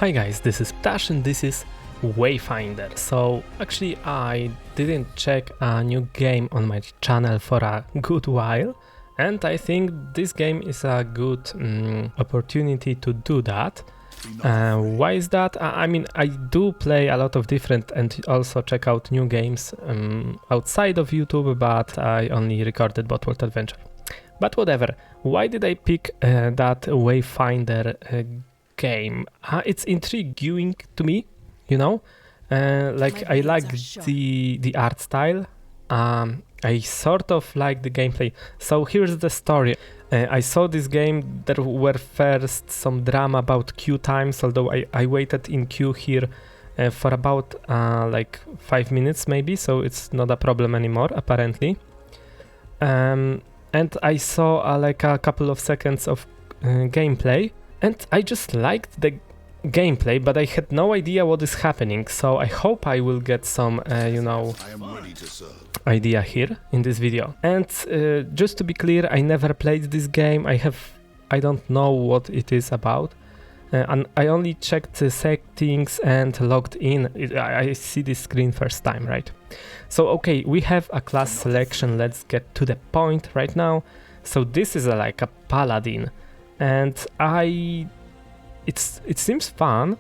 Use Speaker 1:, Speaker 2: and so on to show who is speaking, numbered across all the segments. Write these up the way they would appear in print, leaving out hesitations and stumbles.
Speaker 1: Hi guys, this is Ptash and this is Wayfinder. So actually I didn't check a new game on my channel for a good while, and I think this game is a good opportunity to do that. Why is that? I mean, I do play a lot of different and also check out new games outside of YouTube, but I only recorded Bot World Adventure. But whatever, why did I pick that Wayfinder game? It's intriguing to me, you know, like I like the art style. I sort of like the gameplay. So here's the story. I saw this game. There were first some drama about queue times, although I waited in queue here for about like 5 minutes maybe, so it's not a problem anymore apparently. And I saw like a couple of seconds of gameplay, and I just liked the gameplay, but I had no idea what is happening, so I hope I will get some, you know, idea here in this video. And just to be clear, I never played this game. I don't know what it is about, and I only checked the settings and logged in. I see this screen first time, right? So okay, we have a class selection. Let's get to the point right now. So this is like a paladin, and it seems fun,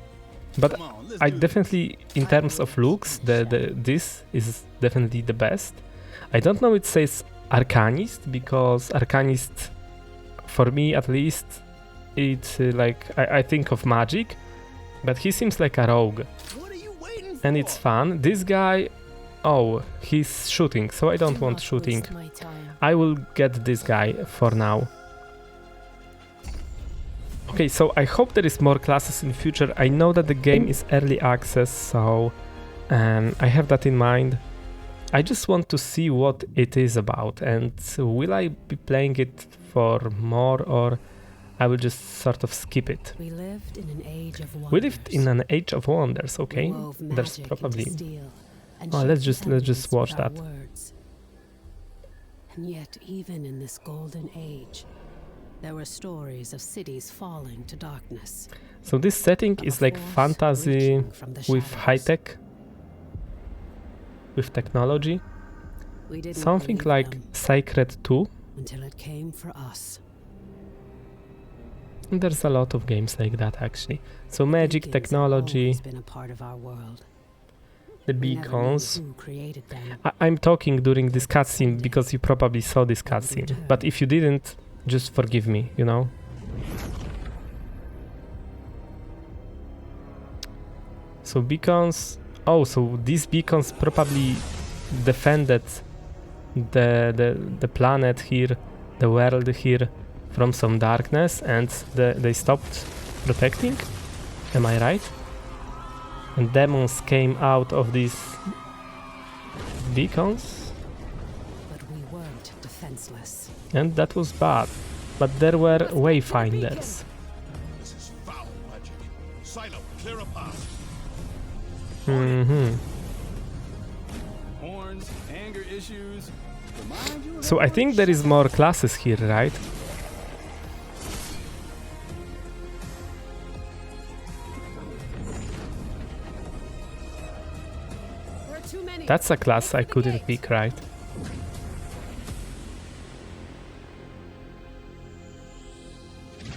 Speaker 1: but I definitely, in terms of looks, this is definitely the best. I don't know, it says Arcanist, because Arcanist, for me at least, it's like I think of magic, but he seems like a rogue, and it's fun. This guy, oh, he's shooting, so I don't want shooting. I will get this guy for now. Okay, so I hope there is more classes in the future. I know that the game is early access, so I have that in mind. I just want to see what it is about, and will I be playing it for more, or I will just sort of skip it. We lived in an age of wonders, okay? There's probably... Oh, let's just watch that.
Speaker 2: And yet, even in this golden age, there were stories of cities falling to darkness.
Speaker 1: So this setting is like fantasy with high tech, with technology. Something like Sacred 2.
Speaker 2: Until it came for us.
Speaker 1: And there's a lot of games like that actually. So magic, technology,
Speaker 2: been a part of our world.
Speaker 1: the beacons. I'm talking during this cutscene because you probably saw this cutscene, but if you didn't, just forgive me, you know. So beacons. Oh, so these beacons probably defended the planet here, the world here, from some darkness, and they stopped protecting. Am I right? And demons came out of these beacons.
Speaker 2: But we weren't defenseless.
Speaker 1: And that was bad. But there were Wayfinders.
Speaker 3: This is foul magic. Silo, clear a path.
Speaker 4: Horns, anger issues.
Speaker 1: So I think there is more classes here, right? That's a class I couldn't pick, right?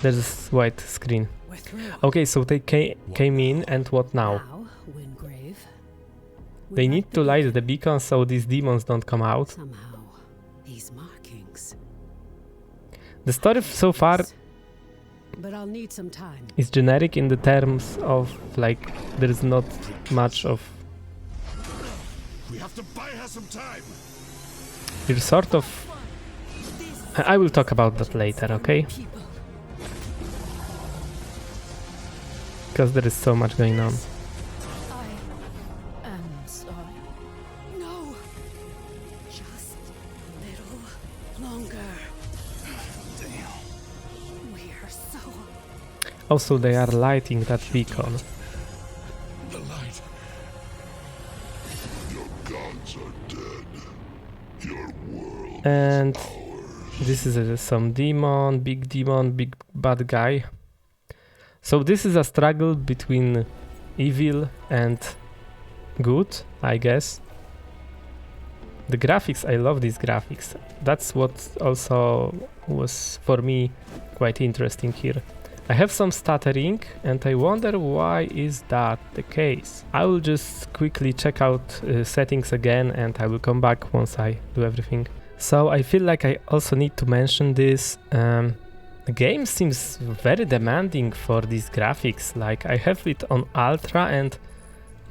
Speaker 1: There's a white screen. Okay, so they came in, and what now? They need to light the beacon so these demons don't come out.
Speaker 2: Somehow, these markings.
Speaker 1: The story so far
Speaker 2: But I'll need some time.
Speaker 1: is generic in the terms of, like, there is not much of...
Speaker 3: We have to buy her some time.
Speaker 1: It's sort of... I will talk about that later, okay? Because there is so much going on.
Speaker 2: I am sorry. No. Just a little longer. Damn. We are so...
Speaker 1: Also, they are lighting that beacon.
Speaker 3: The light. Your gods are dead. Your world.
Speaker 1: And this is some demon, big bad guy. So this is a struggle between evil and good, I guess. The graphics, I love these graphics. That's what also was for me quite interesting here. I have some stuttering and I wonder why is that the case. I will just quickly check out settings again and I will come back once I do everything. So I feel like I also need to mention this. The game seems very demanding for these graphics. Like I have it on Ultra and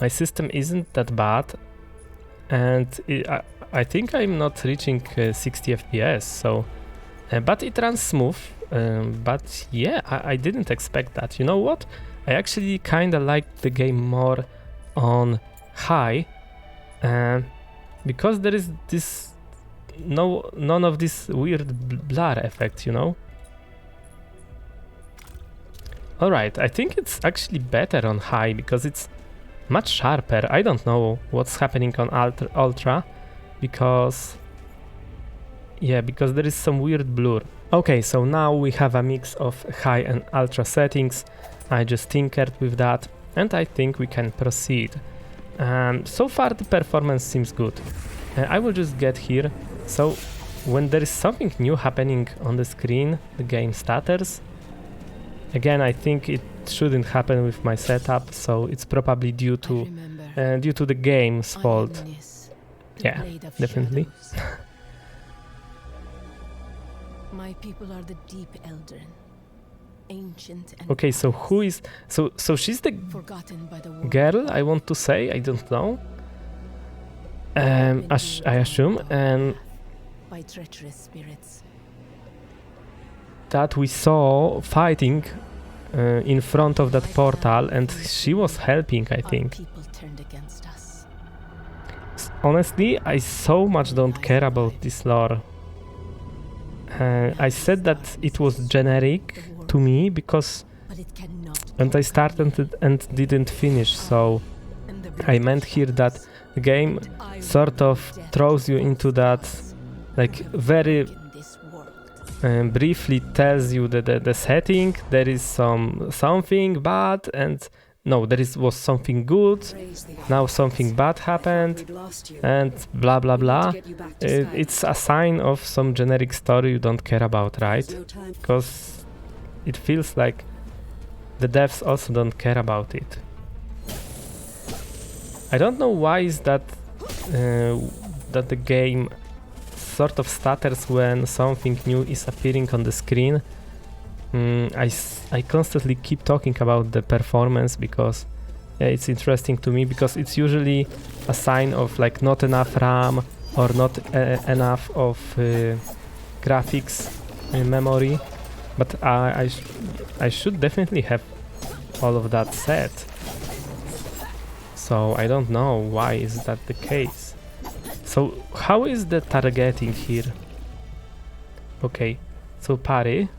Speaker 1: my system isn't that bad. And I think I'm not reaching 60 FPS, so but it runs smooth. But yeah, I didn't expect that. You know what? I actually kinda liked the game more on high, because there is this none of this weird blur effect, you know. All right, I think it's actually better on high because it's much sharper. I don't know what's happening on ultra because there is some weird blur. Okay, so now we have a mix of high and ultra settings. I just tinkered with that and I think we can proceed. So far the performance seems good. I will just get here. So when there is something new happening on the screen, the game stutters. Again, I think it shouldn't happen with my setup, so it's probably due to the game's fault. Yeah, definitely.
Speaker 5: My people are the deep Eldrin, ancient and
Speaker 1: okay, so who is so she's the
Speaker 5: forgotten by the world.
Speaker 1: girl, I want to say, I don't know. I assume, and
Speaker 5: by treacherous spirits.
Speaker 1: That we saw fighting in front of that portal, and she was helping, I think.
Speaker 5: People turned against us.
Speaker 1: Honestly, I so much don't care about this lore. I said that it was generic to me because, and I started it and didn't finish, so I meant here that the game sort of throws you into that, like very briefly tells you the setting, there is something bad, and no, was something good, now something bad happened, and blah blah blah. It's a sign of some generic story you don't care about, right? Because it feels like the devs also don't care about it. I don't know why is that that the game sort of stutters when something new is appearing on the screen. I constantly keep talking about the performance because it's interesting to me, because it's usually a sign of like not enough RAM or not enough of graphics memory, but I should definitely have all of that set. So I don't know why is that the case. So how is the targeting here? Okay, so parry.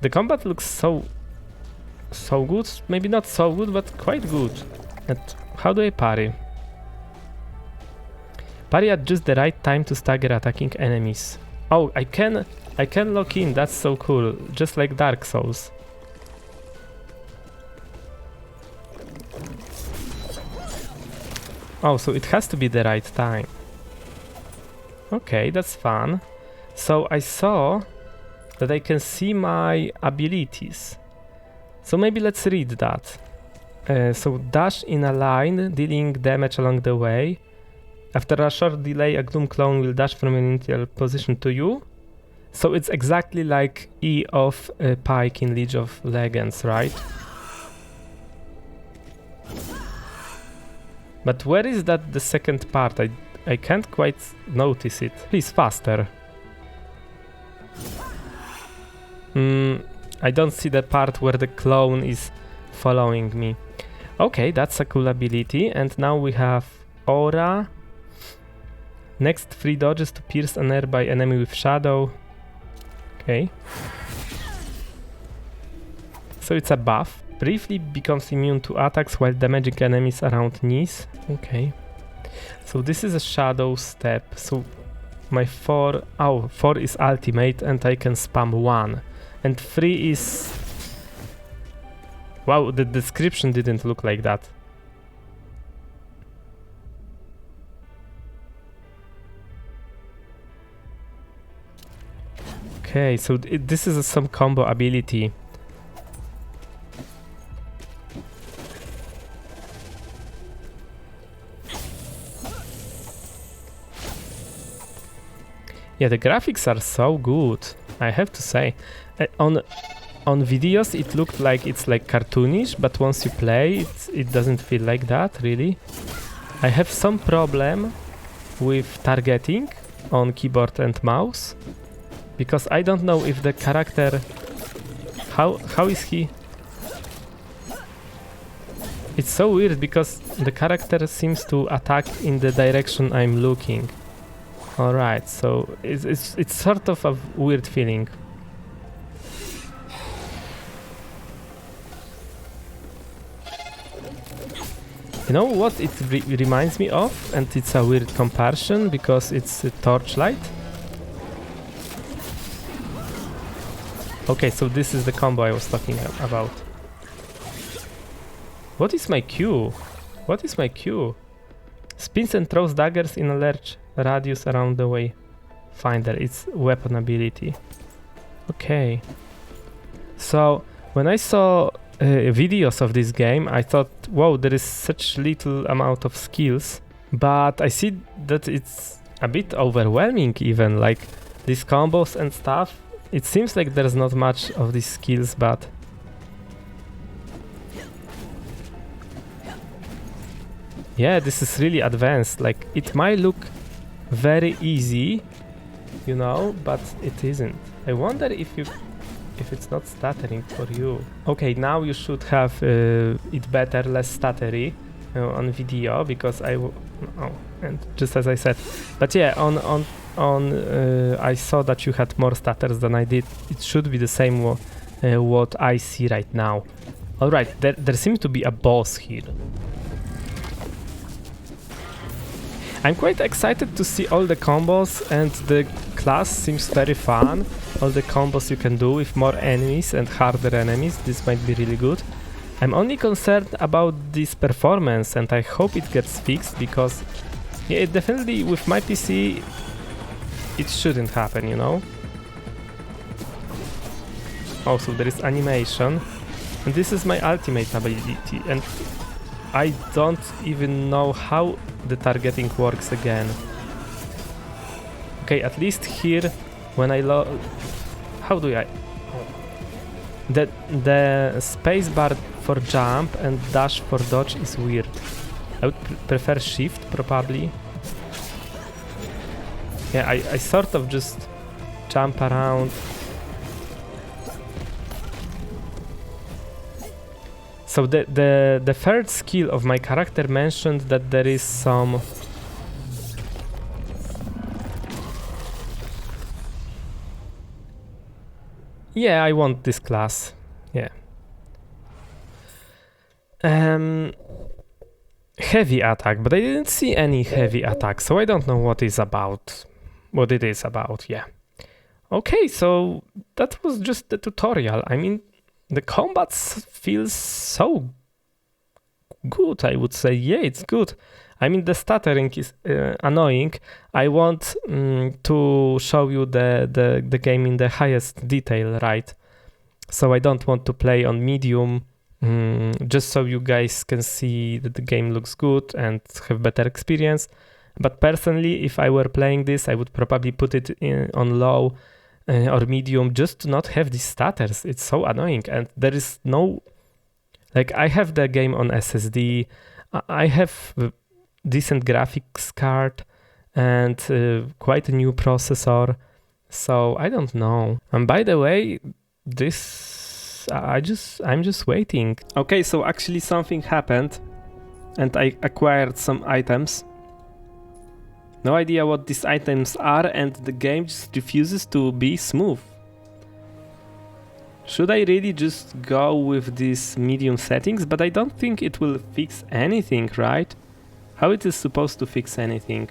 Speaker 1: The combat looks so good, maybe not so good, but quite good. And how do I parry? Parry at just the right time to stagger attacking enemies. Oh, I can lock in, that's so cool, just like Dark Souls. Oh, so it has to be the right time. Okay, that's fun. So I saw that I can see my abilities. So maybe let's read that. So dash in a line, dealing damage along the way. After a short delay, a Gloom clone will dash from an initial position to you. So it's exactly like E of Pike in League of Legends, right? But where is that the second part? I can't quite notice it. Please, faster. I don't see the part where the clone is following me. Okay, that's a cool ability. And now we have Aura. Next 3 dodges to pierce a nearby enemy with shadow. Okay. So it's a buff. Briefly becomes immune to attacks while damaging enemies around knees. Okay. So this is a shadow step. So my 4 is ultimate and I can spam 1. And 3 is Wow, the description didn't look like that. Okay, so this is some combo ability. Yeah, the graphics are so good, I have to say. On videos it looked like it's like cartoonish, but once you play it doesn't feel like that, really. I have some problem with targeting on keyboard and mouse, because I don't know if the character... How is he... It's so weird because the character seems to attack in the direction I'm looking. Alright, so it's sort of a weird feeling. You know what it reminds me of? And it's a weird comparison because it's a torchlight. Okay, so this is the combo I was talking about. What is my Q? What is my Q? Spins and throws daggers in a large radius around the Wayfinder. It's weapon ability. Okay. So when I saw videos of this game, I thought, wow, there is such little amount of skills. But I see that it's a bit overwhelming even, like these combos and stuff. It seems like there's not much of these skills, but... Yeah, this is really advanced. Like, it might look very easy, you know, but it isn't. I wonder if it's not stuttering for you. Okay, now you should have it better, less stuttery on video, because and just as I said. But yeah, on I saw that you had more stutters than I did. It should be the same what I see right now. All right, there seems to be a boss here. I'm quite excited to see all the combos, and the class seems very fun. All the combos you can do with more enemies and harder enemies, this might be really good. I'm only concerned about this performance, and I hope it gets fixed, because yeah, it definitely with my PC it shouldn't happen, you know. Also, there is animation, and this is my ultimate ability, and I don't even know how the targeting works again. Okay, at least here, when I how do I... The spacebar for jump and dash for dodge is weird. I would prefer shift, probably. Yeah, I sort of just jump around. So the third skill of my character mentioned that there is some... Yeah, I want this class. Yeah. Heavy attack, but I didn't see any heavy attack, so I don't know what it is about. Yeah. Okay, so that was just the tutorial. I mean, the combat feels so good, I would say. Yeah, it's good. I mean, the stuttering is annoying. I want to show you the game in the highest detail, right? So I don't want to play on medium, just so you guys can see that the game looks good and have better experience. But personally, if I were playing this, I would probably put it on low or medium, just to not have these stutters. It's so annoying, and there is no... Like, I have the game on SSD, I have a decent graphics card, and quite a new processor, so I don't know. And by the way, this... I'm just waiting. Okay, so actually something happened, and I acquired some items. No idea what these items are, and the game just refuses to be smooth. Should I really just go with these medium settings? But I don't think it will fix anything, right? How it is supposed to fix anything?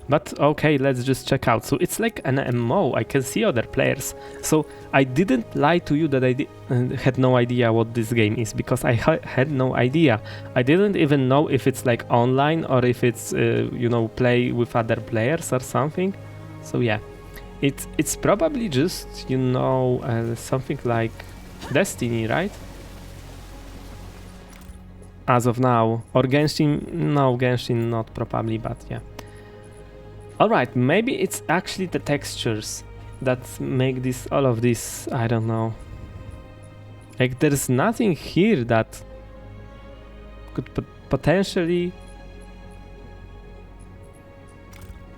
Speaker 1: But okay, let's just check out. So it's like an MMO. I can see other players. So I didn't lie to you that I had no idea what this game is, because I had no idea. I didn't even know if it's like online or if it's you know, play with other players or something. So yeah, it's probably just, you know, something like Destiny, right? As of now, or Genshin. No, Genshin not probably, but yeah. Alright, maybe it's actually the textures that make this, all of this, I don't know. Like, there's nothing here that could potentially...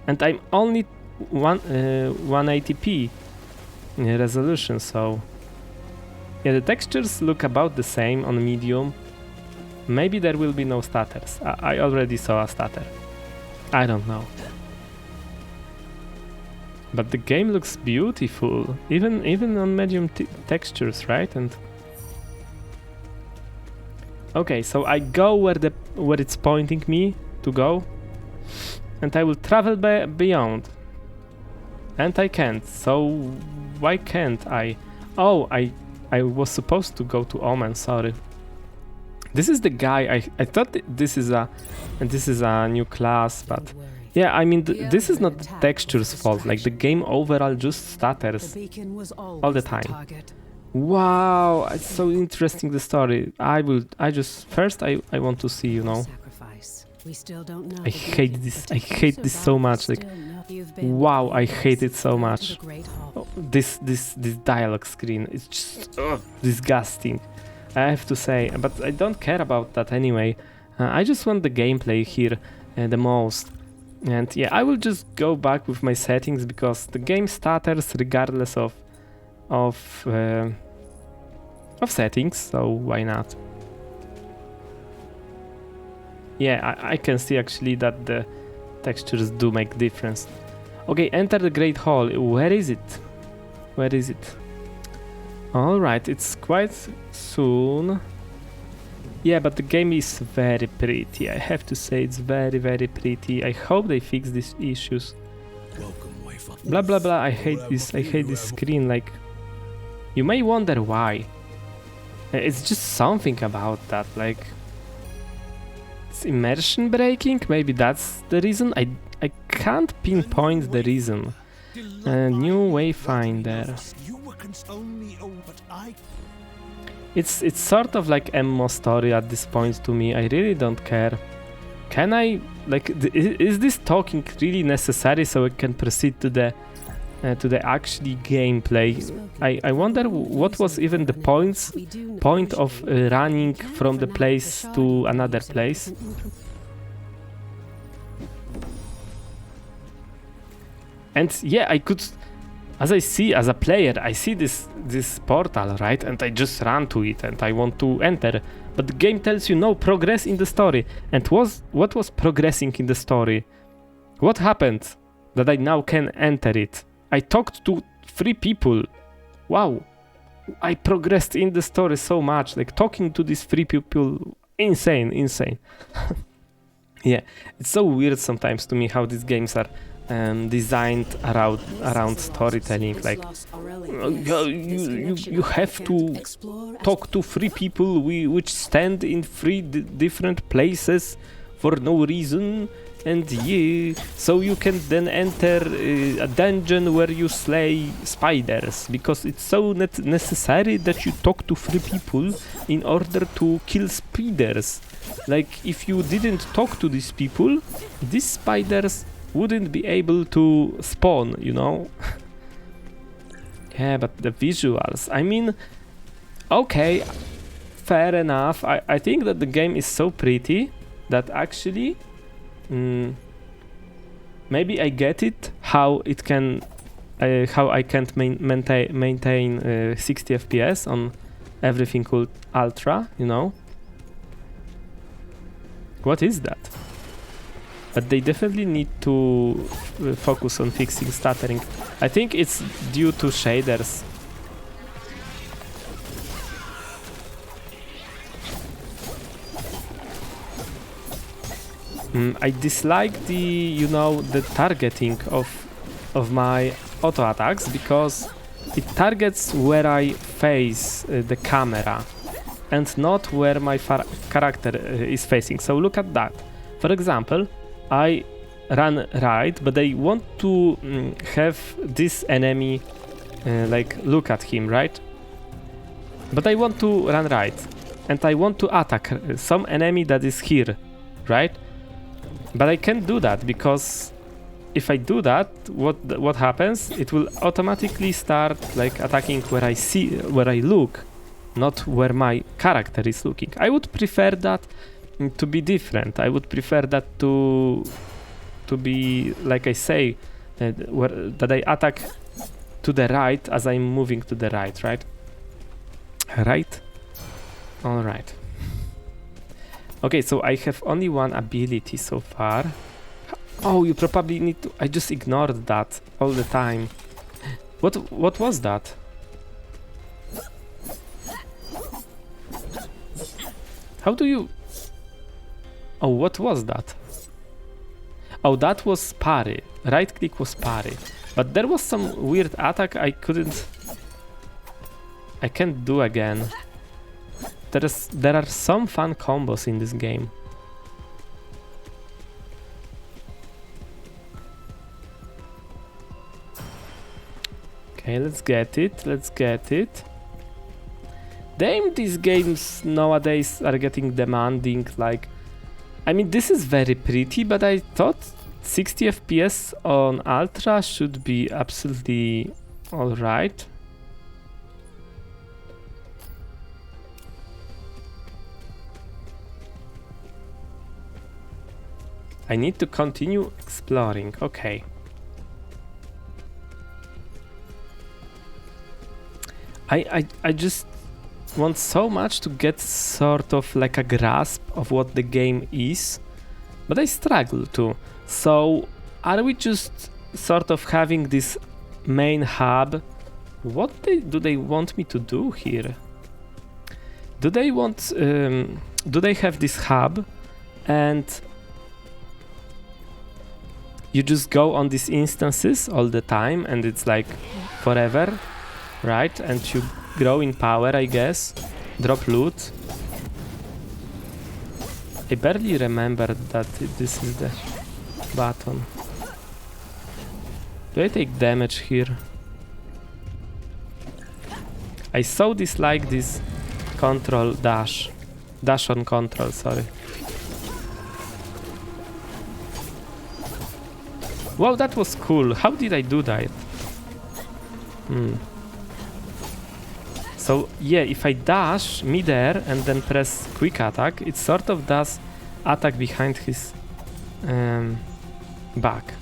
Speaker 1: And I'm only 180p resolution, so... Yeah, the textures look about the same on medium. Maybe there will be no stutters. I already saw a stutter. I don't know. But the game looks beautiful, even on medium textures, right? And okay, so I go where it's pointing me to go, and I will travel beyond. And I can't. So why can't I? Oh, I was supposed to go to Omen. Sorry. This is the guy. I thought this is a new class, but. Yeah, I mean, this is not the texture's fault, like the game overall just stutters all the time. Wow, it's so interesting, the story. I want to see, you know. I hate this so much, like, wow, I hate it so much. Oh, this dialogue screen, it's just disgusting, I have to say, but I don't care about that anyway. I just want the gameplay here the most. And yeah, I will just go back with my settings because the game stutters regardless of settings, so why not? Yeah, I can see actually that the textures do make difference. Okay, enter the Great Hall. Where is it? Where is it? Alright, it's quite soon. Yeah, but the game is very pretty. I have to say, it's very, very pretty. I hope they fix these issues. Blah blah blah. I hate this. I hate this screen. Like, you may wonder why. It's just something about that. Like, it's immersion breaking. Maybe that's the reason. I can't pinpoint the reason. New Wayfinder. It's sort of like MMO story at this point to me. I really don't care. Can I, like, is this talking really necessary so I can proceed to the actually gameplay? I wonder what was even the point of running from the place to another place. And yeah, I could, as a player, I see this portal, right? And I just run to it and I want to enter. But the game tells you no, progress in the story. And what was progressing in the story? What happened that I now can enter it? I talked to 3 people. Wow. I progressed in the story so much. Like, talking to these 3 people, insane. Yeah, it's so weird sometimes to me how these games are designed around storytelling. Like, you have to talk to 3 people which stand in 3 different places for no reason, and yeah, so you can then enter a dungeon where you slay spiders, because it's so necessary that you talk to 3 people in order to kill spiders. Like, if you didn't talk to these people, these spiders wouldn't be able to spawn, you know? Yeah, but the visuals, I mean, okay, fair enough. I think that the game is so pretty that actually maybe I get it, how it can how I can't maintain 60 FPS on everything called Ultra, you know? What is that? But they definitely need to focus on fixing stuttering. I think it's due to shaders. I dislike the targeting of my auto attacks because it targets where I face the camera and not where my character is facing. So look at that. For example, I run right, but I want to have this enemy like look at him, right? But I want to run right and I want to attack some enemy that is here, right? But I can't do that because if I do that, what happens? It will automatically start like attacking where I look, not where my character is looking. I would prefer that to be different. I would prefer that to be, like I say, that I attack to the right as I'm moving to the right, right? Right? Alright. Okay, so I have only one ability so far. Oh, you probably need to... I just ignored that all the time. What was that? How do you... Oh, what was that? Oh, that was parry. Right click was parry. But there was some weird attack I can't do again. There are some fun combos in this game. Okay, let's get it. Damn, these games nowadays are getting demanding, like... I mean, this is very pretty, but I thought 60 FPS on Ultra should be absolutely alright. I need to continue exploring, okay. I just want so much to get sort of like a grasp of what the game is, but I struggle to. So are we just sort of having this main hub? What do they want me to do here? Do they want do they have this hub and you just go on these instances all the time and it's like forever, right? And you grow in power, I guess. Drop loot. I barely remember that this is the button. Do I take damage here? I so dislike this control dash. Dash on control, sorry. Wow, that was cool. How did I do that? So yeah, if I dash midair and then press quick attack, it sort of does attack behind his back.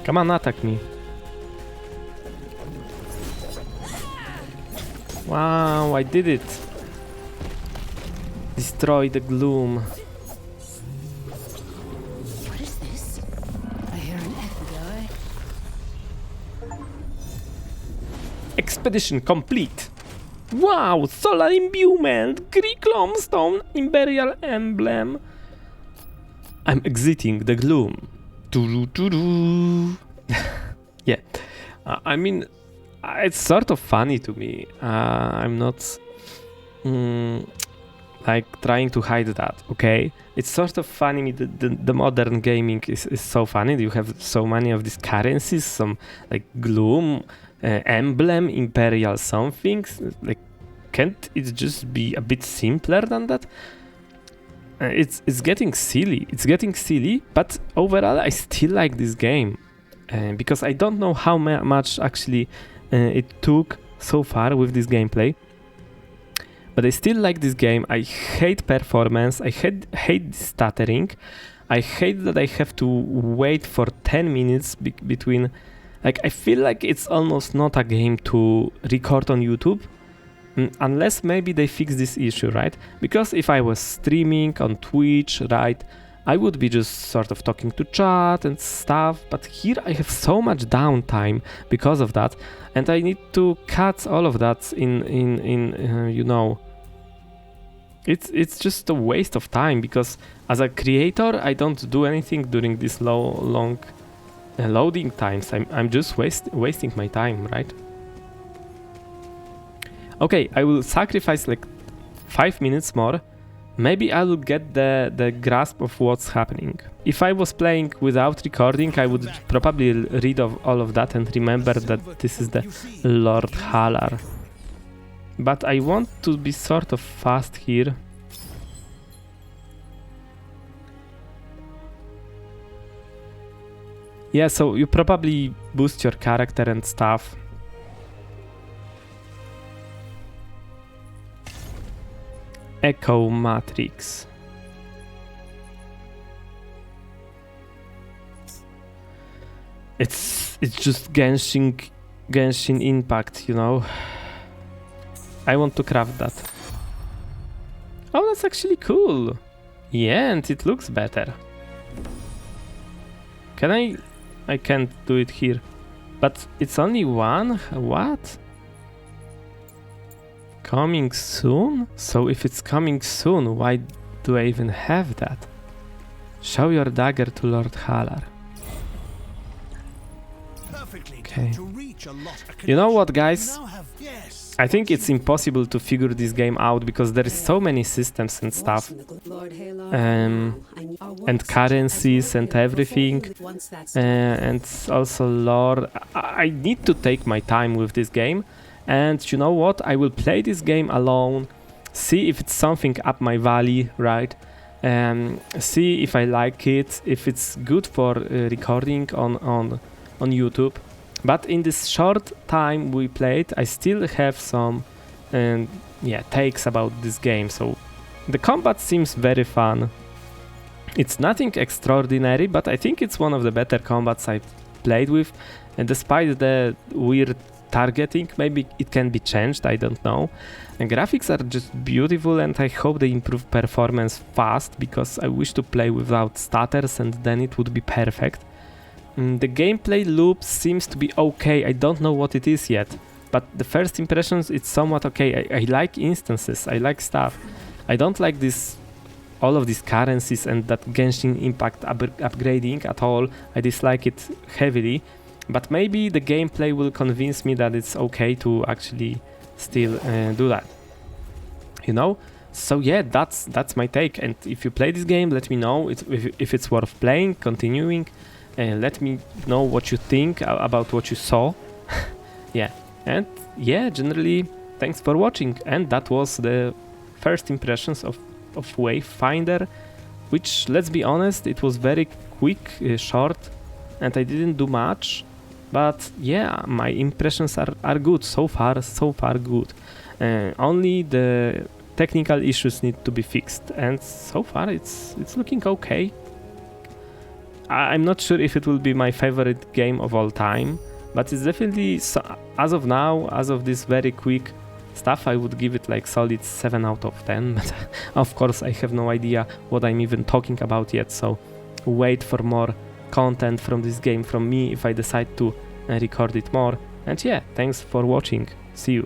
Speaker 1: Come on, attack me. Wow, I did it. Destroy the gloom.
Speaker 2: What is this? I hear an echo.
Speaker 1: Expedition complete. Wow, solar imbuement, Greek Lomstone, Imperial emblem. I'm exiting the gloom. Yeah, I mean, it's sort of funny to me. I'm not like trying to hide that, okay? It's sort of funny. The modern gaming is so funny. You have so many of these currencies, some like gloom, emblem, imperial somethings. Like, can't it just be a bit simpler than that? It's getting silly. It's getting silly, but overall I still like this game because I don't know how much actually it took so far with this gameplay. But I still like this game. I hate performance. I hate stuttering. I hate that I have to wait for 10 minutes between. Like, I feel like it's almost not a game to record on YouTube. Unless maybe they fix this issue, right? Because if I was streaming on Twitch, right, I would be just sort of talking to chat and stuff, but here I have so much downtime because of that, and I need to cut all of that in you know, it's just a waste of time, because as a creator I don't do anything during these long loading times. I'm just wasting my time, right? Okay, I will sacrifice like 5 minutes more. Maybe I will get the grasp of what's happening. If I was playing without recording, I would probably read of all of that and remember that this is the Lord Halar. But I want to be sort of fast here. Yeah, so you probably boost your character and stuff. Echo Matrix. It's just Genshin Impact, you know. I want to craft that. Oh, that's actually cool. Yeah, and it looks better. Can I can't do it here. But it's only one? What? Coming soon? So if it's coming soon, why do I even have that? Show your dagger to Lord Halar. Okay. You know what, guys? I think it's impossible to figure this game out because there is so many systems and stuff. And currencies and everything. And also lore. I need to take my time with this game. And you know what? I will play this game alone, see if it's something up my valley, right? See if I like it, if it's good for recording on YouTube. But in this short time we played, I still have some takes about this game. So the combat seems very fun. It's nothing extraordinary, but I think it's one of the better combats I've played with. And despite the weird targeting, maybe it can be changed, I don't know. And graphics are just beautiful, and I hope they improve performance fast, because I wish to play without stutters and then it would be perfect. The gameplay loop seems to be okay. I don't know what it is yet, but the first impressions, it's somewhat okay. I like instances, I like stuff. I don't like all of these currencies and that Genshin Impact upgrading at all. I dislike it heavily. But maybe the gameplay will convince me that it's okay to actually still do that, you know? So yeah, that's my take. And if you play this game, let me know if it's worth playing, continuing. Let me know what you think about what you saw. Yeah, and yeah, generally, thanks for watching. And that was the first impressions of Wayfinder, which, let's be honest, it was very quick, short, and I didn't do much. But yeah, my impressions are good. So far good. Only the technical issues need to be fixed, and so far it's looking okay. I'm not sure if it will be my favorite game of all time, but it's definitely, as of now, as of this very quick stuff, I would give it like solid 7 out of 10. But of course I have no idea what I'm even talking about yet, so wait for more content from this game from me if I decide to record it more. And yeah, thanks for watching. See you.